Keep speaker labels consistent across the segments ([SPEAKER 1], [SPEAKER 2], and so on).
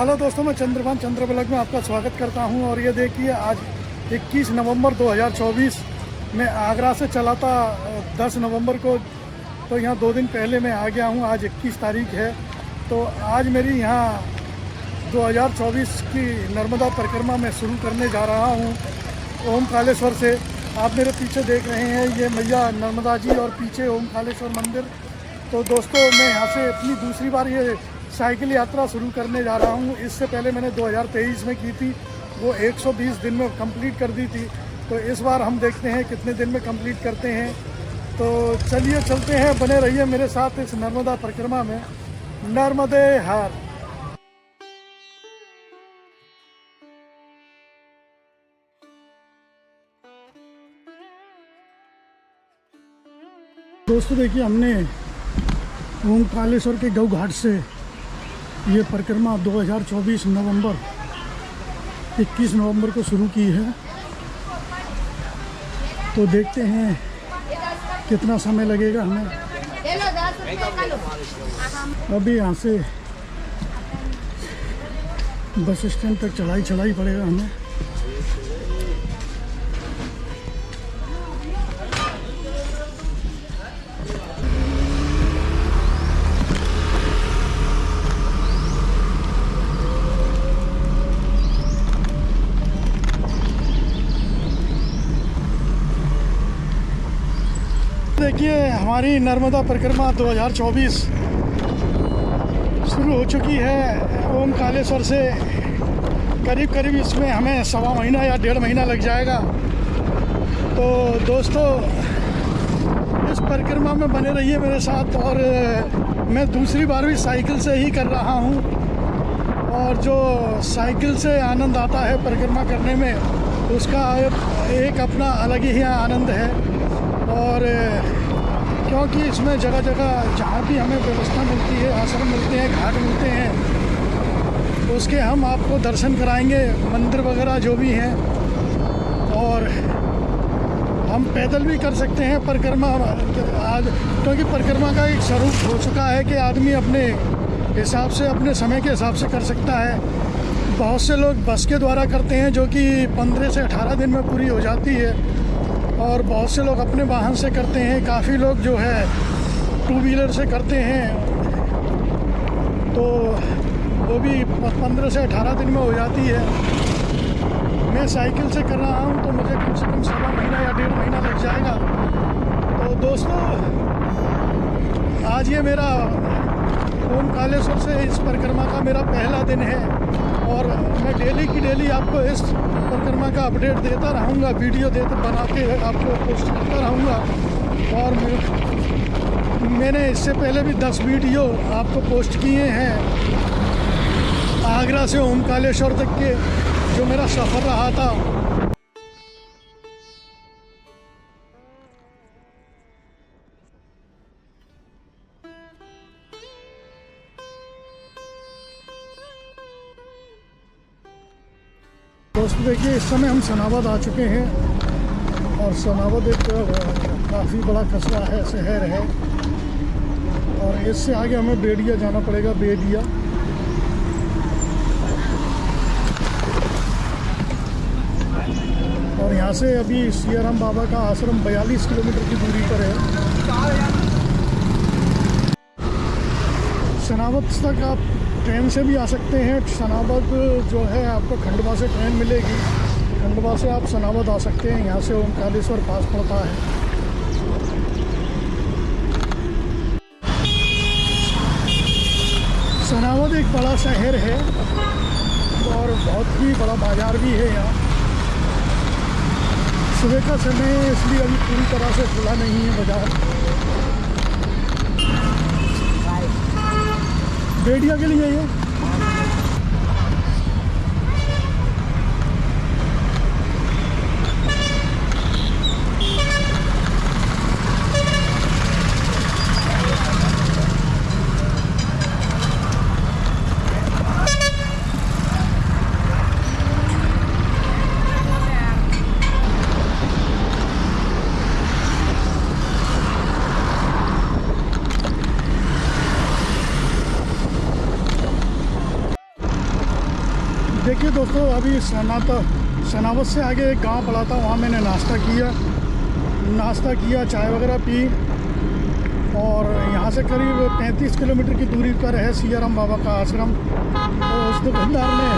[SPEAKER 1] Hello दोस्तों, मैं चंद्रभान चंद्रबलक में आपका स्वागत करता हूं। और ये देखिए, आज 21 नवंबर 2024 मैं आगरा से चला था 10 नवंबर को, तो यहाँ 2 दिन पहले मैं आ गया हूं। आज 21 तारीख है, तो आज मेरी यहाँ 2024 की नर्मदा परिक्रमा मैं शुरू करने जा रहा हूं ओमकालेश्वर से। आप मेरे पीछे देख रहे हैं, ये मैया नर्मदा जी और पीछे ओमकालेश्वर मंदिर। तो दोस्तों, मैं यहाँ से अपनी दूसरी बार ये साइकिल यात्रा शुरू करने जा रहा हूँ। इससे पहले मैंने 2023 में की थी, वो 120 दिन में कंप्लीट कर दी थी। तो इस बार हम देखते हैं कितने दिन में कंप्लीट करते हैं। तो चलिए चलते हैं, बने रहिए मेरे साथ इस नर्मदा परिक्रमा में। नर्मदे हर। दोस्तों देखिए, हमने ओमकालेश्वर के गौ घाट से ये परिक्रमा 2024 नवंबर 21 नवंबर को शुरू की है। तो देखते हैं कितना समय लगेगा हमें। अभी यहाँ से बस स्टैंड तक चढ़ाई पड़ेगा हमें। देखिए, हमारी नर्मदा परिक्रमा 2024 शुरू हो चुकी है ओमकालेश्वर से। करीब इसमें हमें 1.25 महीना या 1.5 महीना लग जाएगा। तो दोस्तों, इस परिक्रमा में बने रहिए मेरे साथ। और मैं दूसरी बार भी साइकिल से ही कर रहा हूँ, और जो साइकिल से आनंद आता है परिक्रमा करने में, उसका एक अपना अलग ही आनंद है। और क्योंकि इसमें जगह जगह जहाँ भी हमें व्यवस्था मिलती है, आश्रम मिलते हैं, घाट मिलते हैं, तो उसके हम आपको दर्शन कराएंगे, मंदिर वगैरह जो भी हैं। और हम पैदल भी कर सकते हैं परिक्रमा आज, क्योंकि परिक्रमा का एक स्वरूप हो चुका है कि आदमी अपने हिसाब से, अपने समय के हिसाब से कर सकता है। बहुत से लोग बस के द्वारा करते हैं, जो कि 15 से 18 दिन में पूरी हो जाती है। और बहुत से लोग अपने वाहन से करते हैं। काफ़ी लोग जो है 2 व्हीलर से करते हैं, तो वो भी 15 से 18 दिन में हो जाती है। मैं साइकिल से कर रहा हूँ, तो मुझे कम से कम 1.25 महीना या 1.5 महीना लग जाएगा। तो दोस्तों, आज ये मेरा ओमकालेश्वर से इस परिक्रमा का मेरा पहला दिन है। और मैं डेली की डेली आपको इस परिक्रमा का अपडेट देता रहूँगा, वीडियो बना के आपको पोस्ट करता रहूँगा। और मैंने इससे पहले भी 10 वीडियो आपको पोस्ट किए हैं आगरा से ओमकालेश्वर तक के, जो मेरा सफ़र रहा था। दोस्तों देखिए, इस समय हम सनावद आ चुके हैं। और सनावद एक काफ़ी बड़ा कस्बा है, शहर है। और इससे आगे हमें बेडिया जाना पड़ेगा, बेडिया। और यहाँ से अभी सियाराम बाबा का आश्रम 42 किलोमीटर की दूरी पर है। सनावद तक आप ट्रेन से भी आ सकते हैं। सनावद जो है, आपको खंडवा से ट्रेन मिलेगी। खंडवा से आप सनावद आ सकते हैं। यहाँ से ओमकालेश्वर पास पड़ता है। सनावद एक बड़ा शहर है और बहुत ही बड़ा बाज़ार भी है यहाँ। सुबह का समय है, इसलिए अभी पूरी तरह से खुला नहीं है बाज़ार। बेडिया के लिए ये देखिए दोस्तों, अभी सनावत से आगे एक गांव पड़ा था, वहाँ मैंने नाश्ता किया, चाय वगैरह पी। और यहाँ से करीब 35 किलोमीटर की दूरी पर है सियाराम बाबा का आश्रम। तो उस दुकानदार ने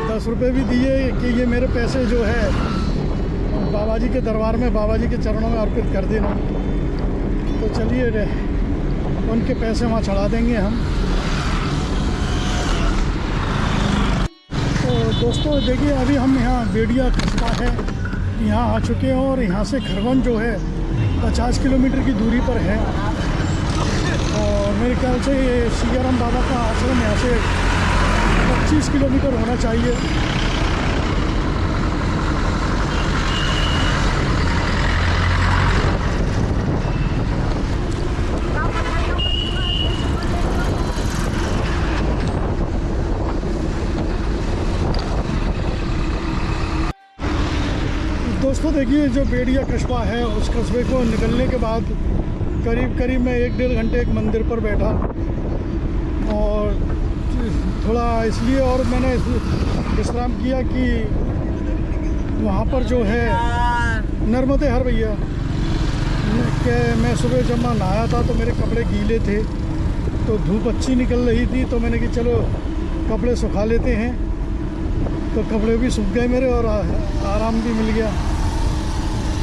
[SPEAKER 1] 10 रुपये भी दिए कि ये मेरे पैसे जो है बाबा जी के दरबार में, बाबा जी के चरणों में अर्पित कर देना। तो चलिए उनके पैसे वहाँ चढ़ा देंगे हम। तो दोस्तों देखिए, अभी हम यहाँ बेड़िया कस्बा है, यहाँ आ चुके हैं। और यहाँ से खरगोन जो है 50 किलोमीटर की दूरी पर है। और मेरे ख्याल से ये सियाराम बाबा का आश्रम यहाँ से 25 किलोमीटर होना चाहिए। दोस्तों देखिए, जो बेड़िया कस्बा है, उस कस्बे को निकलने के बाद करीब मैं 1-1.5 घंटे एक मंदिर पर बैठा। और थोड़ा इसलिए और मैंने विश्राम किया कि वहाँ पर जो है नर्मदे हर भैया के मैं सुबह जब मैं नहाया था तो मेरे कपड़े गीले थे, तो धूप अच्छी निकल रही थी, तो मैंने कि चलो कपड़े सुखा लेते हैं। तो कपड़े भी सूख गए मेरे और आराम भी मिल गया।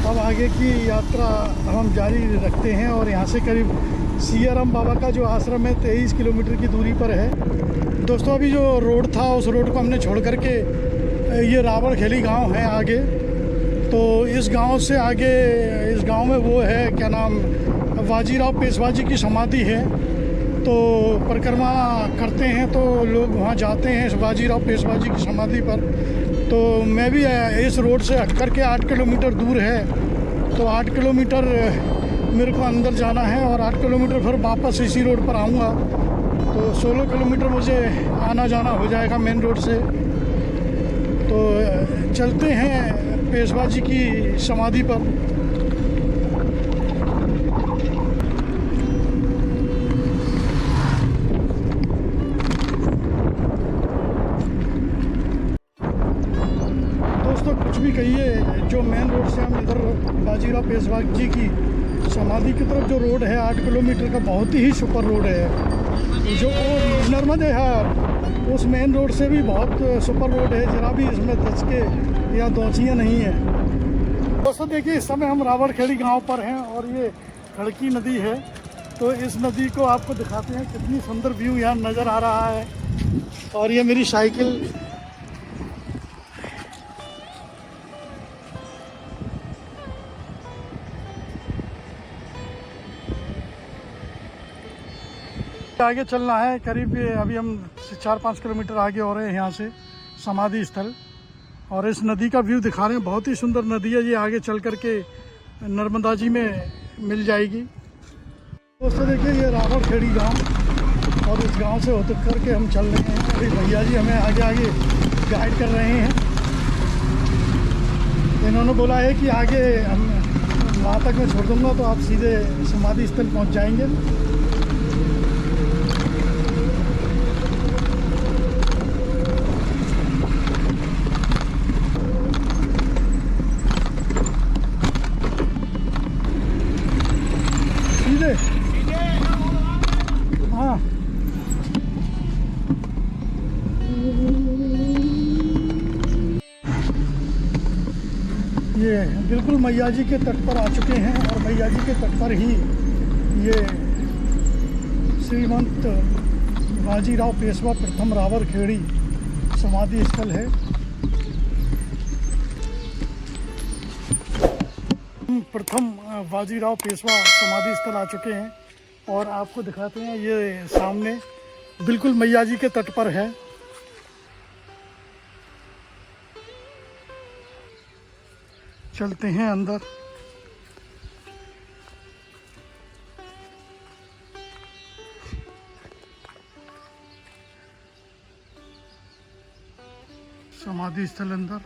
[SPEAKER 1] अब आगे की यात्रा हम जारी रखते हैं। और यहाँ से करीब सियाराम बाबा का जो आश्रम है 23 किलोमीटर की दूरी पर है। दोस्तों अभी जो रोड था, उस रोड को हमने छोड़ करके ये रावड़खेड़ी गांव है आगे। तो इस गांव से आगे, इस गांव में वो है क्या नाम, बाजीराव पेशवा जी की समाधि है। तो परिक्रमा करते हैं तो लोग वहाँ जाते हैं बाजीराव पेशवा जी की समाधि पर। तो मैं भी इस रोड से हट करके 8 किलोमीटर दूर है, तो 8 किलोमीटर मेरे को अंदर जाना है और 8 किलोमीटर फिर वापस इसी रोड पर आऊँगा। तो 16 किलोमीटर मुझे आना जाना हो जाएगा मेन रोड से। तो चलते हैं पेशवा जी की समाधि पर। दोस्तों कुछ भी कहिए, जो मेन रोड से हम इधर बाजीराव पेशवा जी की समाधि की तरफ जो रोड है 8 किलोमीटर का, बहुत ही सुपर रोड है। जो नर्मदे है उस मेन रोड से भी बहुत सुपर रोड है, जरा भी इसमें दचके या दौचियाँ नहीं है। दोस्तों देखिए, इस समय हम रावड़खेड़ी गांव पर हैं और ये खड़की नदी है। तो इस नदी को आपको दिखाते हैं, कितनी सुंदर व्यू यहाँ नज़र आ रहा है। और ये मेरी साइकिल, आगे चलना है करीब, अभी हम 4-5 किलोमीटर आगे हो रहे हैं यहाँ से समाधि स्थल। और इस नदी का व्यू दिखा रहे हैं, बहुत ही सुंदर नदी है ये, आगे चल करके नर्मदा जी में मिल जाएगी। दोस्तों देखिए, ये रावड़खेड़ी गांव, और इस गांव से होकर करके हम चल रहे हैं। अभी भैया जी हमें आगे आगे गाइड कर रहे हैं। इन्होंने बोला है कि आगे हम वहाँ तक मैं छोड़ दूँगा, तो आप सीधे समाधि स्थल पहुँच जाएंगे। हाँ, ये बिल्कुल मैया जी के तट पर आ चुके हैं। और मैया जी के तट पर ही ये श्रीमंत बाजीराव पेशवा प्रथम रावड़खेड़ी समाधि स्थल है। प्रथम बाजीराव पेशवा समाधि स्थल आ चुके हैं और आपको दिखाते हैं, ये सामने बिल्कुल मैया जी के तट पर है। चलते हैं अंदर। समाधि स्थल अंदर।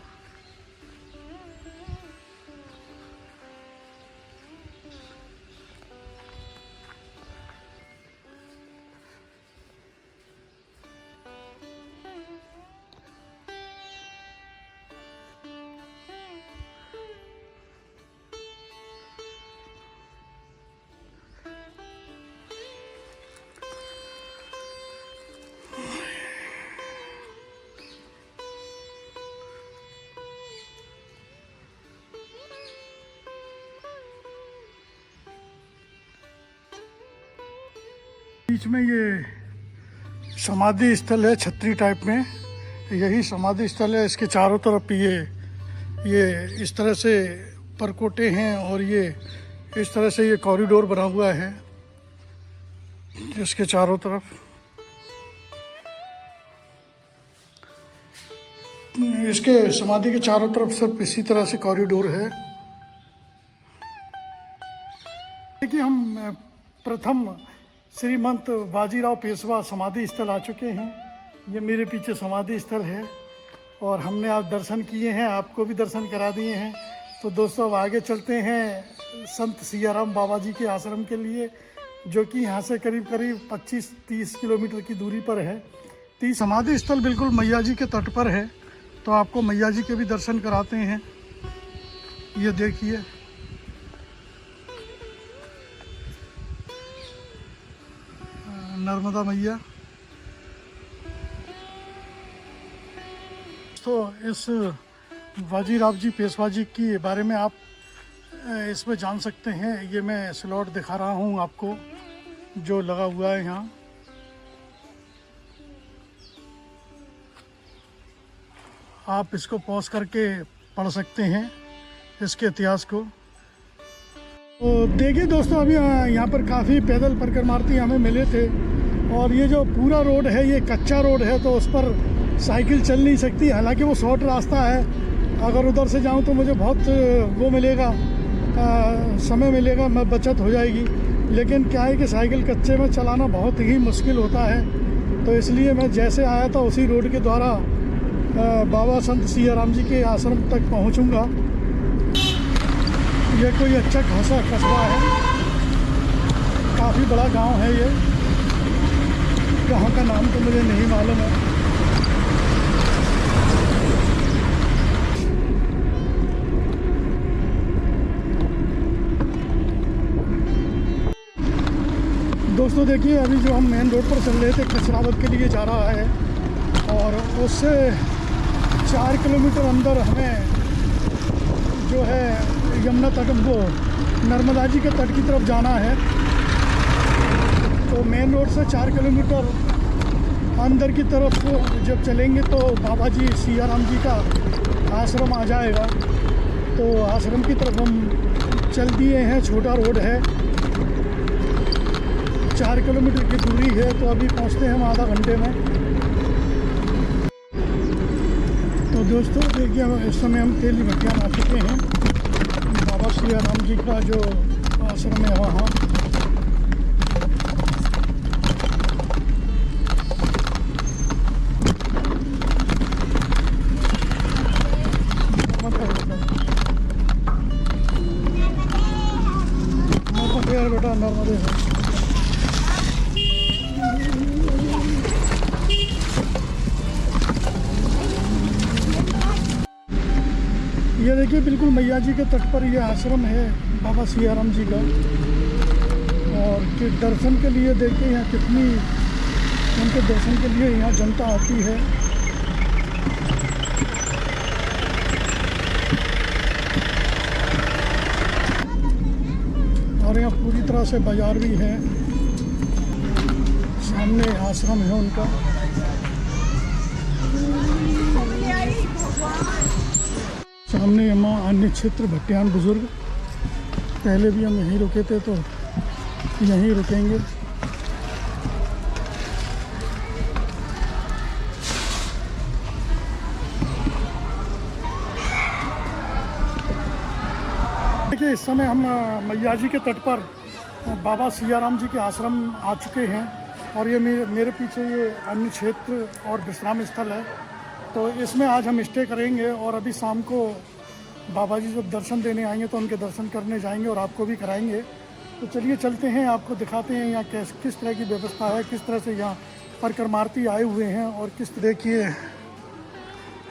[SPEAKER 1] बीच में ये समाधि स्थल है, छतरी टाइप में, यही समाधि स्थल है। इसके चारों तरफ ये इस तरह से परकोटे हैं और ये इस तरह से ये कॉरिडोर बना हुआ है इसके चारों तरफ। इसके समाधि के चारों तरफ सब इसी तरह से कॉरिडोर है। देखिए हम प्रथम श्रीमंत बाजीराव पेशवा समाधि स्थल आ चुके हैं। ये मेरे पीछे समाधि स्थल है और हमने आज दर्शन किए हैं, आपको भी दर्शन करा दिए हैं। तो दोस्तों अब आगे चलते हैं संत सियाराम बाबा जी के आश्रम के लिए, जो कि यहाँ से करीब 25-30 किलोमीटर की दूरी पर है। समाधि स्थल बिल्कुल मैया जी के तट पर है, तो आपको मैया जी के भी दर्शन कराते हैं। ये देखिए नर्मदा मैया। तो इस बाजीराव जी पेशवा जी के बारे में आप इसमें जान सकते हैं। ये मैं स्लॉट दिखा रहा हूँ आपको जो लगा हुआ है यहाँ। आप इसको पॉज करके पढ़ सकते हैं इसके इतिहास को। तो देखिए दोस्तों, अभी यहाँ पर काफ़ी पैदल परिक्रमार्थी हमें मिले थे और ये जो पूरा रोड है ये कच्चा रोड है, तो उस पर साइकिल चल नहीं सकती। हालांकि वो शॉर्ट रास्ता है, अगर उधर से जाऊँ तो मुझे बहुत वो मिलेगा, समय मिलेगा, मैं बचत हो जाएगी। लेकिन क्या है कि साइकिल कच्चे में चलाना बहुत ही मुश्किल होता है, तो इसलिए मैं जैसे आया था उसी रोड के द्वारा बाबा संत सियाराम जी के आश्रम तक पहुंचूंगा। ये कोई अच्छा खासा कस्बा है, काफ़ी बड़ा गांव है ये। गांव का नाम तो मुझे नहीं मालूम है। दोस्तों देखिए, अभी जो हम मेन रोड पर चल रहे थे कचरावत के लिए जा रहा है और उससे 4 किलोमीटर अंदर हमें जो है यमुना तट, वो नर्मदा जी के तट की तरफ जाना है। तो मेन रोड से 4 किलोमीटर अंदर की तरफ जब चलेंगे तो बाबा जी सियाराम जी का आश्रम आ जाएगा। तो आश्रम की तरफ हम चल दिए हैं। छोटा रोड है, 4 किलोमीटर की दूरी है, तो अभी पहुंचते हैं हम आधा घंटे में। तो दोस्तों देखिए, इस समय हम तेली भटियान आ चुके हैं। बाबा सियाराम जी का जो आश्रम है वहाँ। बेटा नर्मदे है। ये देखिए बिल्कुल मैया जी के तट पर ये आश्रम है बाबा सियाराम जी का। और के दर्शन के लिए देखिए यहाँ कितनी, उनके दर्शन के लिए यहाँ जनता आती है। और यहाँ पूरी तरह से बाजार भी है, सामने आश्रम है उनका। सामने माँ अन्य क्षेत्र भटियान बुजुर्ग। पहले भी हम यहीं रुके थे तो यहीं रुकेंगे। देखिए इस समय हम मैया जी के तट पर बाबा सियाराम जी के आश्रम आ चुके हैं और ये मेरे पीछे ये अन्य क्षेत्र और विश्राम स्थल है। तो इसमें आज हम स्टे करेंगे और अभी शाम को बाबा जी जब दर्शन देने आएंगे तो उनके दर्शन करने जाएंगे और आपको भी कराएंगे। तो चलिए चलते हैं, आपको दिखाते हैं यहाँ किस तरह की व्यवस्था है, किस तरह से यहाँ परिक्रमार्थी आए हुए हैं। और किस तरह देखिए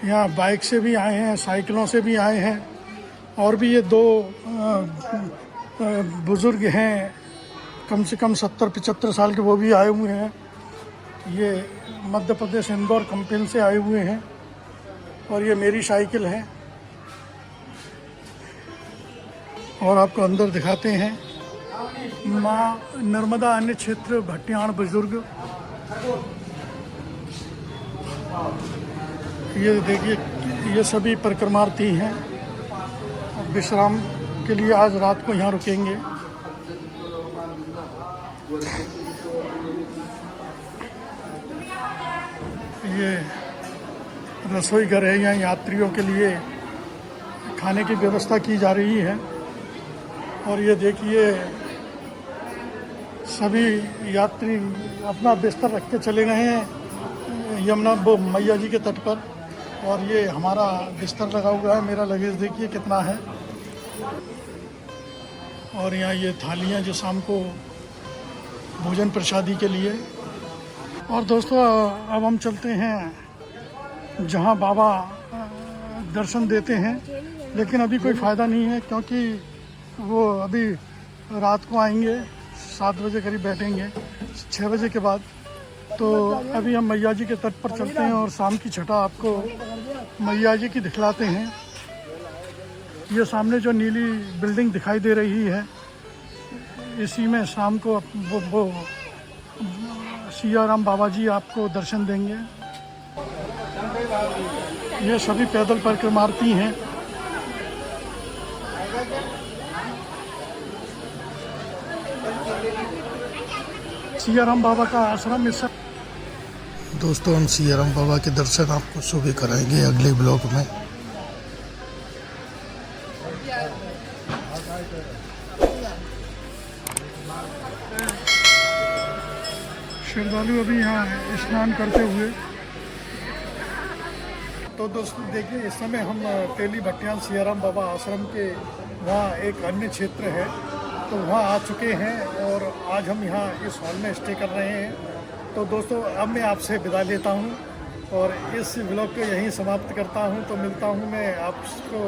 [SPEAKER 1] यहाँ बाइक से भी आए हैं, साइकिलों से भी आए हैं। और भी ये 2 बुज़ुर्ग हैं, कम से कम 70-75 साल के, वो भी आए हुए हैं। ये मध्य प्रदेश इंदौर कंपेन से आए हुए हैं। और ये मेरी साइकिल है और आपको अंदर दिखाते हैं। माँ नर्मदा अन्य क्षेत्र भट्टियाण बुजुर्ग। ये देखिए, ये सभी परिक्रमार्थी हैं, विश्राम के लिए आज रात को यहाँ रुकेंगे। ये रसोई घर है, यहाँ यात्रियों के लिए खाने की व्यवस्था की जा रही है। और ये देखिए, सभी यात्री अपना बिस्तर रख के चले गए हैं यमुना मैया जी के तट पर। और ये हमारा बिस्तर लगा हुआ है, मेरा लगेज देखिए कितना है। और यहाँ ये थालियाँ जो शाम को भोजन प्रसादी के लिए। और दोस्तों, अब हम चलते हैं जहाँ बाबा दर्शन देते हैं, लेकिन अभी कोई फ़ायदा नहीं है क्योंकि वो अभी रात को आएंगे, 7 बजे करीब बैठेंगे, 6 बजे के बाद। तो अभी हम मैया जी के तट पर चलते हैं और शाम की छटा आपको मैया जी की दिखलाते हैं। ये सामने जो नीली बिल्डिंग दिखाई दे रही है, इसी में शाम को वो सियाराम बाबा जी आपको दर्शन देंगे। ये सभी पैदल परिक्रमार्थी हैं। सियाराम बाबा का आश्रम इस। दोस्तों, हम सियाराम बाबा के दर्शन आपको सुबह कराएंगे अगले ब्लॉग में। श्रद्धालु अभी यहाँ स्नान करते हुए। तो दोस्तों देखिए, इस समय हम तेली भट्टियान सियाराम बाबा आश्रम के वहाँ एक अन्य क्षेत्र है, तो वहाँ आ चुके हैं और आज हम यहाँ इस हॉल में स्टे कर रहे हैं। तो दोस्तों, अब मैं आपसे विदा लेता हूँ और इस ब्लॉग को यहीं समाप्त करता हूँ। तो मिलता हूँ मैं आपको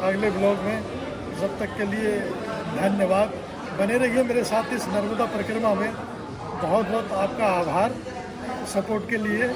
[SPEAKER 1] अगले ब्लॉग में। जब तक के लिए धन्यवाद। बने रहिए मेरे साथ इस नर्मदा परिक्रमा में। बहुत बहुत आपका आभार सपोर्ट के लिए।